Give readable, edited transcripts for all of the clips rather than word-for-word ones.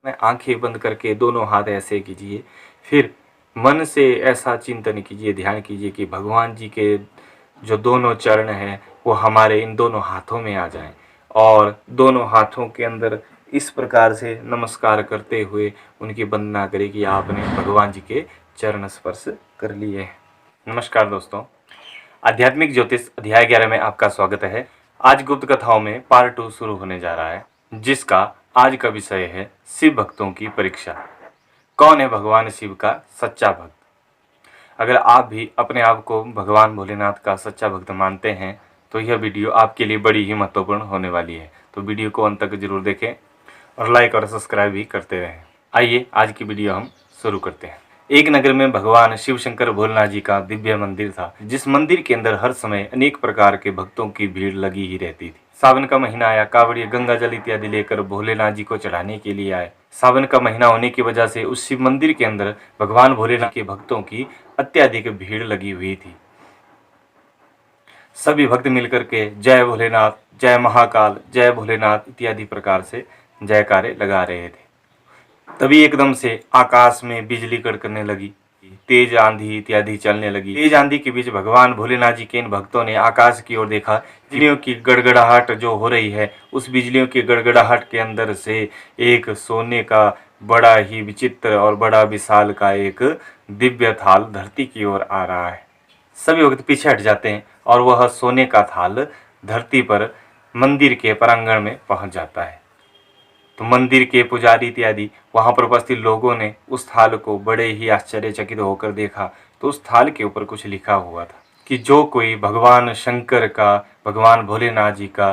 में आंखें बंद करके दोनों हाथ ऐसे कीजिए। फिर मन से ऐसा चिंतन कीजिए, ध्यान कीजिए कि भगवान जी के जो दोनों चरण हैं वो हमारे इन दोनों हाथों में आ जाएं और दोनों हाथों के अंदर इस प्रकार से नमस्कार करते हुए उनकी वंदना करें कि आपने भगवान जी के चरण स्पर्श कर लिए हैं। नमस्कार दोस्तों, आध्यात्मिक ज्योतिष अध्याय 11 में आपका स्वागत है। आज गुप्त कथाओं में पार्ट 2 शुरू होने जा रहा है, जिसका आज का विषय है शिव भक्तों की परीक्षा। कौन है भगवान शिव का सच्चा भक्त? अगर आप भी अपने आप को भगवान भोलेनाथ का सच्चा भक्त मानते हैं तो यह वीडियो आपके लिए बड़ी ही महत्वपूर्ण होने वाली है। तो वीडियो को अंत तक जरूर देखें और लाइक और सब्सक्राइब भी करते रहें। आइए आज की वीडियो हम शुरू करते हैं। एक नगर में भगवान शिव शंकर भोलेनाथ जी का दिव्य मंदिर था, जिस मंदिर के अंदर हर समय अनेक प्रकार के भक्तों की भीड़ लगी ही रहती थी। सावन का महीना आया, कावड़िए गंगा जल इत्यादि लेकर भोलेनाथ जी को चढ़ाने के लिए आए। सावन का महीना होने की वजह से उस शिव मंदिर के अंदर भगवान भोलेनाथ के भक्तों की अत्यधिक भीड़ लगी हुई थी। सभी भक्त मिलकर के जय भोलेनाथ, जय महाकाल, जय भोलेनाथ इत्यादि प्रकार से जयकारे लगा रहे थे। तभी एकदम से आकाश में बिजली कड़कने लगी, तेज आंधी इत्यादि चलने लगी। तेज आंधी के बीच भगवान भोलेनाथ जी के इन भक्तों ने आकाश की ओर देखा। बिजलियों की गड़गड़ाहट जो हो रही है, उस बिजलियों की गड़गड़ाहट के अंदर से एक सोने का बड़ा ही विचित्र और बड़ा विशाल का एक दिव्य थाल धरती की ओर आ रहा है। सभी भक्त पीछे हट जाते हैं और वह सोने का थाल धरती पर मंदिर के प्रांगण में पहुंच जाता है। तो मंदिर के पुजारी इत्यादि वहां पर उपस्थित लोगों ने उस थाल को बड़े ही आश्चर्यचकित होकर देखा। तो उस थाल के ऊपर कुछ लिखा हुआ था कि जो कोई भगवान शंकर का, भगवान भोलेनाथ जी का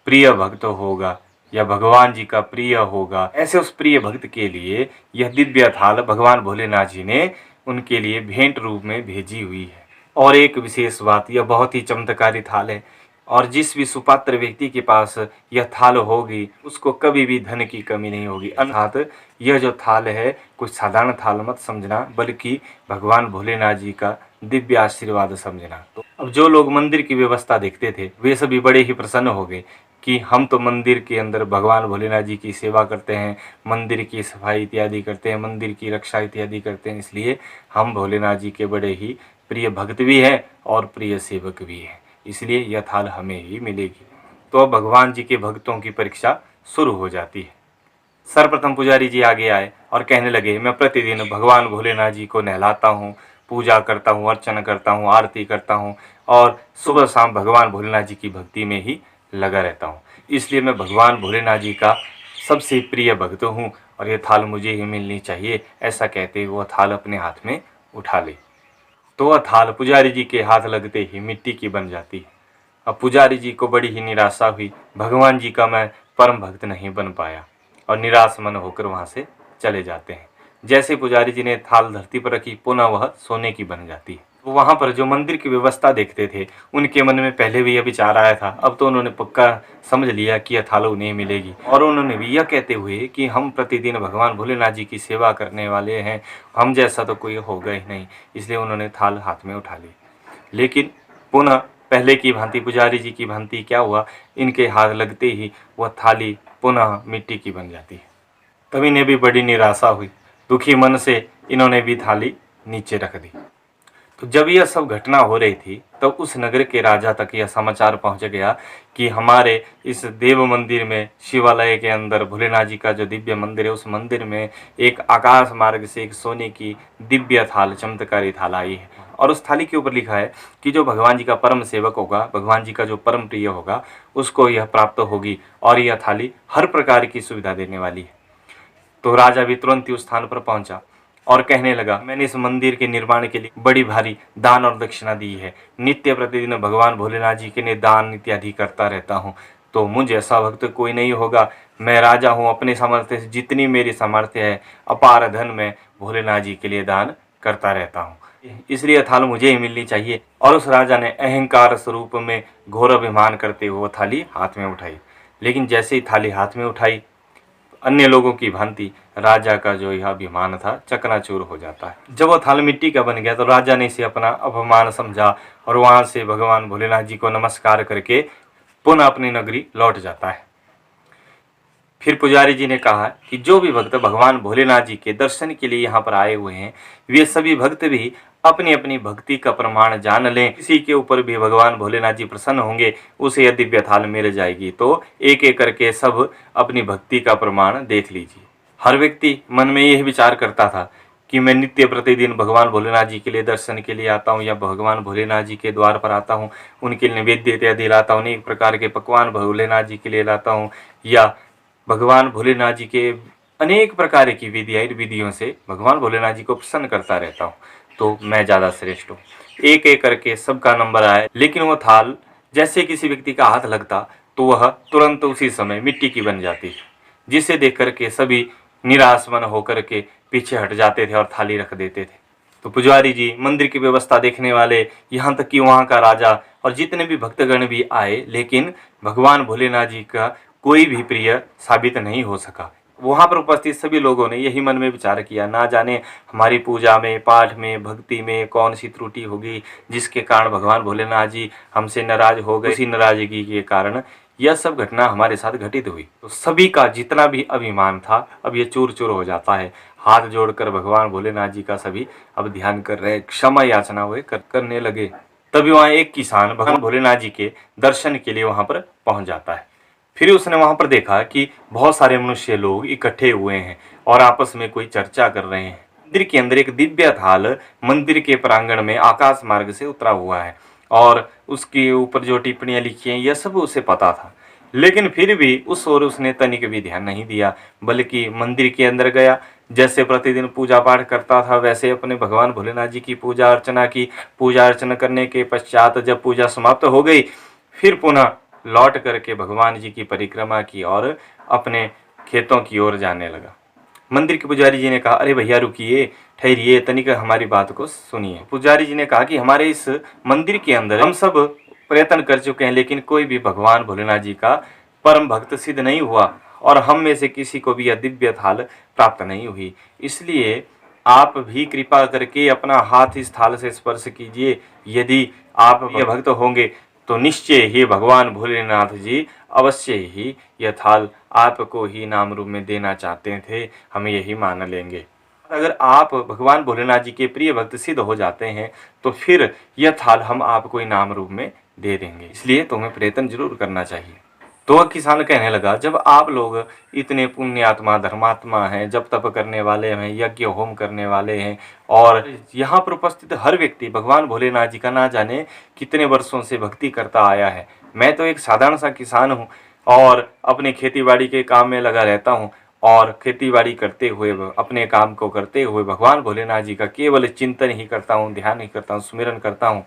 प्रिय भक्त होगा या भगवान जी का प्रिय होगा, ऐसे उस प्रिय भक्त के लिए यह दिव्य थाल भगवान भोलेनाथ जी ने उनके लिए भेंट रूप में भेजी हुई है। और एक विशेष बात, यह बहुत ही चमत्कारी थाल है और जिस भी सुपात्र व्यक्ति के पास यह थाल होगी उसको कभी भी धन की कमी नहीं होगी। अर्थात यह जो थाल है कुछ साधारण थाल मत समझना, बल्कि भगवान भोलेनाथ जी का दिव्य आशीर्वाद समझना। तो अब जो लोग मंदिर की व्यवस्था देखते थे वे सभी बड़े ही प्रसन्न हो गए कि हम तो मंदिर के अंदर भगवान भोलेनाथ जी की सेवा करते हैं, मंदिर की सफाई इत्यादि करते हैं, मंदिर की रक्षा इत्यादि करते हैं, इसलिए हम भोलेनाथ जी के बड़े ही प्रिय भक्त भी हैं और प्रिय सेवक भी हैं, इसलिए यह थाल हमें ही मिलेगी। तो अब भगवान जी के भक्तों की परीक्षा शुरू हो जाती है। सर्वप्रथम पुजारी जी आगे आए और कहने लगे, मैं प्रतिदिन भगवान भोलेनाथ जी को नहलाता हूँ, पूजा करता हूँ, अर्चना करता हूँ, आरती करता हूँ और सुबह शाम भगवान भोलेनाथ जी की भक्ति में ही लगा रहता हूँ, इसलिए मैं भगवान भोलेनाथ जी का सबसे प्रिय भक्त हूँ और ये थाल मुझे ही मिलनी चाहिए। ऐसा कहते हुए वह थाल अपने हाथ में उठा ली। तो वह थाल पुजारी जी के हाथ लगते ही मिट्टी की बन जाती है। अब पुजारी जी को बड़ी ही निराशा हुई, भगवान जी का मैं परम भक्त नहीं बन पाया, और निराश मन होकर वहाँ से चले जाते हैं। जैसे पुजारी जी ने थाल धरती पर रखी, पुनः वह सोने की बन जाती है। तो वहाँ पर जो मंदिर की व्यवस्था देखते थे उनके मन में पहले भी यह विचार आया था, अब तो उन्होंने पक्का समझ लिया कि यह थाल उन्हें मिलेगी, और उन्होंने भी यह कहते हुए कि हम प्रतिदिन भगवान भोलेनाथ जी की सेवा करने वाले हैं, हम जैसा तो कोई होगा ही नहीं, इसलिए उन्होंने थाल हाथ में उठा ली। लेकिन पुनः पहले की भांति, पुजारी जी की भांति क्या हुआ, इनके हाथ लगते ही वह थाली पुनः मिट्टी की बन जाती है। तब इन्हें भी बड़ी निराशा हुई, दुखी मन से इन्होंने भी थाली नीचे रख दी। तो जब यह सब घटना हो रही थी तब उस नगर के राजा तक यह समाचार पहुंच गया कि हमारे इस देव मंदिर में, शिवालय के अंदर भोलेनाथ जी का जो दिव्य मंदिर है, उस मंदिर में एक आकाश मार्ग से एक सोने की दिव्य थाल, चमत्कारी थाल आई है। और उस थाली के ऊपर लिखा है कि जो भगवान जी का परम सेवक होगा, भगवान जी का जो परम प्रिय होगा, उसको यह प्राप्त होगी और यह थाली हर प्रकार की सुविधा देने वाली है। तो राजा भी तुरंत ही उस स्थान पर पहुंचा और कहने लगा, मैंने इस मंदिर के निर्माण के लिए बड़ी भारी दान और दक्षिणा दी है, नित्य प्रतिदिन भगवान भोलेनाथ जी के लिए दान इत्यादि करता रहता हूँ, तो मुझ ऐसा भक्त कोई नहीं होगा। मैं राजा हूँ, अपने सामर्थ्य से जितनी मेरी सामर्थ्य है अपार धन में भोलेनाथ जी के लिए दान करता रहता हूँ, इसलिए थाल मुझे ही मिलनी चाहिए। और उस राजा ने अहंकार स्वरूप में घोर अभिमान करते हुए थाली हाथ में उठाई। लेकिन जैसे ही थाली हाथ में उठाई, अन्य लोगों की भांति राजा का जो यह अभिमान था चकनाचूर हो जाता है। जब वह थाल मिट्टी का बन गया तो राजा ने इसे अपना अपमान समझा और वहां से भगवान भोलेनाथ जी को नमस्कार करके पुनः अपनी नगरी लौट जाता है। फिर पुजारी जी ने कहा कि जो भी भक्त भगवान भोलेनाथ जी के दर्शन के लिए यहाँ पर आए हुए हैं, वे सभी भक्त भी अपनी अपनी भक्ति का प्रमाण जान लें। किसी के ऊपर भी भगवान भोलेनाथ जी प्रसन्न होंगे, उसे यह दिव्य थाल मिल जाएगी। तो एक एक करके सब अपनी भक्ति का प्रमाण देख लीजिए। हर व्यक्ति मन में यह विचार करता था कि मैं नित्य प्रतिदिन भगवान भोलेनाथ जी के लिए दर्शन के लिए आता हूँ, या भगवान भोलेनाथ जी के द्वार पर आता हूँ, उनके लिए नैवेद्य इत्यादि लाता हूँ, अनेक प्रकार के पकवान भोलेनाथ जी के लिए लाता हूँ, या भगवान भोलेनाथ जी के अनेक प्रकार की विधियों से भगवान भोलेनाथ जी को प्रसन्न करता रहता हूँ, तो मैं ज़्यादा श्रेष्ठ हूँ। एक एक करके सबका नंबर आए, लेकिन वो थाल जैसे किसी व्यक्ति का हाथ लगता तो वह तुरंत उसी समय मिट्टी की बन जाती, जिसे देख करके सभी निराश मन होकर के पीछे हट जाते थे और थाली रख देते थे। तो पुजारी जी, मंदिर की व्यवस्था देखने वाले, यहाँ तक कि वहाँ का राजा और जितने भी भक्तगण भी आए, लेकिन भगवान भोलेनाथ जी का कोई भी प्रिय साबित नहीं हो सका। वहाँ पर उपस्थित सभी लोगों ने यही मन में विचार किया, ना जाने हमारी पूजा में, पाठ में, भक्ति में कौन सी त्रुटि होगी जिसके कारण भगवान भोलेनाथ जी हमसे नाराज हो गए। उसी नाराजगी के कारण यह सब घटना हमारे साथ घटित हुई। तो सभी का जितना भी अभिमान था अब ये चूर चूर हो जाता है। हाथ जोड़कर भगवान भोलेनाथ जी का सभी अब ध्यान कर रहे, क्षमा याचना हुए करने लगे। तभी वहाँ एक किसान भगवान भोलेनाथ जी के दर्शन के लिए वहाँ पर पहुँच जाता है। फिर उसने वहां पर देखा कि बहुत सारे मनुष्य लोग इकट्ठे हुए हैं और आपस में कोई चर्चा कर रहे हैं। मंदिर के अंदर एक दिव्य थाल मंदिर के प्रांगण में आकाश मार्ग से उतरा हुआ है, और उसके ऊपर जो टिप्पणियां लिखी हैं यह सब उसे पता था। लेकिन फिर भी उस ओर उसने तनिक भी ध्यान नहीं दिया, बल्कि मंदिर के अंदर गया। जैसे प्रतिदिन पूजा पाठ करता था वैसे अपने भगवान भोलेनाथ जी की पूजा अर्चना की। पूजा अर्चना करने के पश्चात जब पूजा समाप्त हो गई, फिर पुनः लौट करके भगवान जी की परिक्रमा की और अपने खेतों की ओर जाने लगा। मंदिर के पुजारी जी ने कहा, अरे भैया रुकिए, ठहरिए, तनिक हमारी बात को सुनिए। पुजारी जी ने कहा कि हमारे इस मंदिर के अंदर हम सब प्रयत्न कर चुके हैं, लेकिन कोई भी भगवान भोलेनाथ जी का परम भक्त सिद्ध नहीं हुआ, और हम में से किसी को भी यह दिव्य थाल प्राप्त नहीं हुई। इसलिए आप भी कृपा करके अपना हाथ इस थाल से स्पर्श कीजिए। यदि आप यह भक्त होंगे तो निश्चय ही भगवान भोलेनाथ जी अवश्य ही यह थाल आपको ही नाम रूप में देना चाहते थे, हम यही मान लेंगे। अगर आप भगवान भोलेनाथ जी के प्रिय भक्त सिद्ध हो जाते हैं तो फिर यह थाल हम आपको ही नाम रूप में दे देंगे, इसलिए तुम्हें प्रयत्न जरूर करना चाहिए। तो वह किसान कहने लगा, जब आप लोग इतने पुण्यात्मा धर्मात्मा हैं, जब तप करने वाले हैं, यज्ञ होम करने वाले हैं, और यहाँ पर उपस्थित हर व्यक्ति भगवान भोलेनाथ जी का ना जाने कितने वर्षों से भक्ति करता आया है, मैं तो एक साधारण सा किसान हूँ और अपने खेती बाड़ी के काम में लगा रहता हूँ, और खेती बाड़ी करते हुए अपने काम को करते हुए भगवान भोलेनाथ जी का केवल चिंतन ही करता हूँ, ध्यान ही करता हूँ, सुमिरन करता हूँ,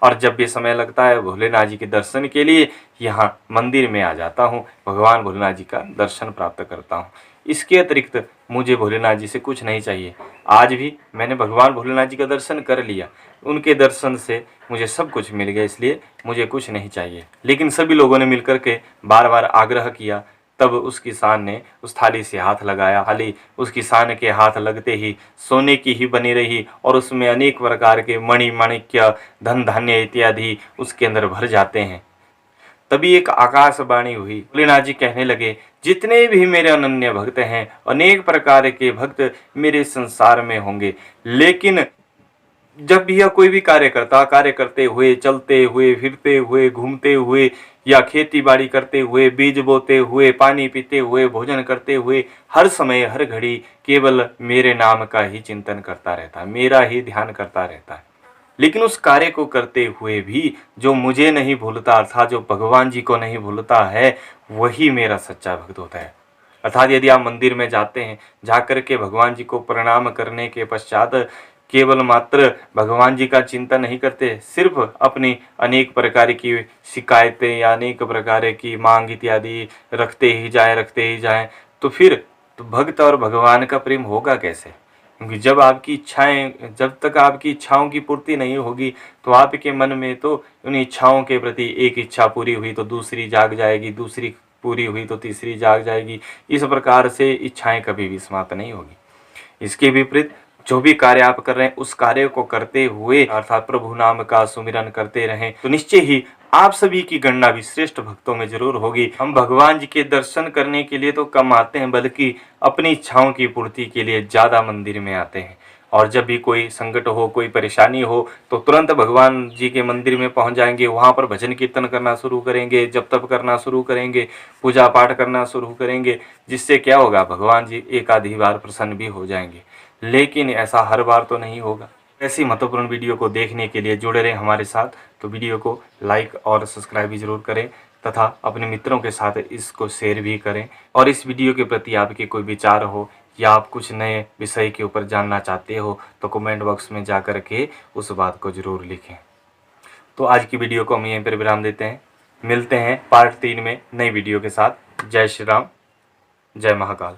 और जब भी समय लगता है भोलेनाथ जी के दर्शन के लिए यहाँ मंदिर में आ जाता हूँ, भगवान भोलेनाथ जी का दर्शन प्राप्त करता हूँ। इसके अतिरिक्त मुझे भोलेनाथ जी से कुछ नहीं चाहिए। आज भी मैंने भगवान भोलेनाथ जी का दर्शन कर लिया, उनके दर्शन से मुझे सब कुछ मिल गया, इसलिए मुझे कुछ नहीं चाहिए। लेकिन सभी लोगों ने मिलकर के बार बार आग्रह किया, तब उस किसान ने उस थाली से हाथ लगाया। थाली उस किसान के हाथ लगते ही सोने की ही बनी रही, और उसमें अनेक प्रकार के मणि माणिक्य धन धान्य इत्यादि उसके अंदर भर जाते हैं। तभी एक आकाशवाणी हुई। भोलेनाथ जी कहने लगे, जितने भी मेरे अनन्य भक्त हैं, अनेक प्रकार के भक्त मेरे संसार में होंगे, लेकिन जब भी यह कोई भी कार्य करता, कार्य करते हुए, चलते हुए, फिरते हुए, घूमते हुए, या खेती बाड़ी करते हुए, बीज बोते हुए, पानी पीते हुए, भोजन करते हुए, हर समय हर घड़ी केवल मेरे नाम का ही चिंतन करता रहता है, मेरा ही ध्यान करता रहता है। लेकिन उस कार्य को करते हुए भी जो मुझे नहीं भूलता, अर्थात जो भगवान जी को नहीं भूलता है, वही मेरा सच्चा भक्त होता है। अर्थात यदि आप मंदिर में जाते हैं, जाकर के भगवान जी को प्रणाम करने के पश्चात केवल मात्र भगवान जी का चिंतन नहीं करते, सिर्फ अपनी अनेक प्रकार की शिकायतें या अनेक प्रकार की मांग इत्यादि रखते ही जाएं, तो फिर तो भक्त और भगवान का प्रेम होगा कैसे? क्योंकि जब तक आपकी इच्छाओं की पूर्ति नहीं होगी, तो आपके मन में तो उन इच्छाओं के प्रति एक इच्छा पूरी हुई तो दूसरी जाग जाएगी, दूसरी पूरी हुई तो तीसरी जाग जाएगी। इस प्रकार से इच्छाएं कभी भी समाप्त नहीं होगी। इसके विपरीत जो भी कार्य आप कर रहे हैं, उस कार्य को करते हुए अर्थात प्रभु नाम का सुमिरन करते रहें, तो निश्चय ही आप सभी की गणना भी श्रेष्ठ भक्तों में जरूर होगी। हम भगवान जी के दर्शन करने के लिए तो कम आते हैं, बल्कि अपनी इच्छाओं की पूर्ति के लिए ज्यादा मंदिर में आते हैं। और जब भी कोई संकट हो, कोई परेशानी हो, तो तुरंत भगवान जी के मंदिर में पहुंच जाएंगे। वहां पर भजन कीर्तन करना शुरू करेंगे, जप तप करना शुरू करेंगे, पूजा पाठ करना शुरू करेंगे, जिससे क्या होगा, भगवान जी एक आधी बार प्रसन्न भी हो जाएंगे। लेकिन ऐसा हर बार तो नहीं होगा। ऐसी महत्वपूर्ण वीडियो को देखने के लिए जुड़े रहें हमारे साथ। तो वीडियो को लाइक और सब्सक्राइब भी जरूर करें तथा अपने मित्रों के साथ इसको शेयर भी करें। और इस वीडियो के प्रति आपके कोई विचार हो या आप कुछ नए विषय के ऊपर जानना चाहते हो तो कमेंट बॉक्स में जा कर के उस बात को जरूर लिखें। तो आज की वीडियो को हम यहीं पर विराम देते हैं। मिलते हैं पार्ट 3 में नई वीडियो के साथ। जय श्री राम, जय महाकाल।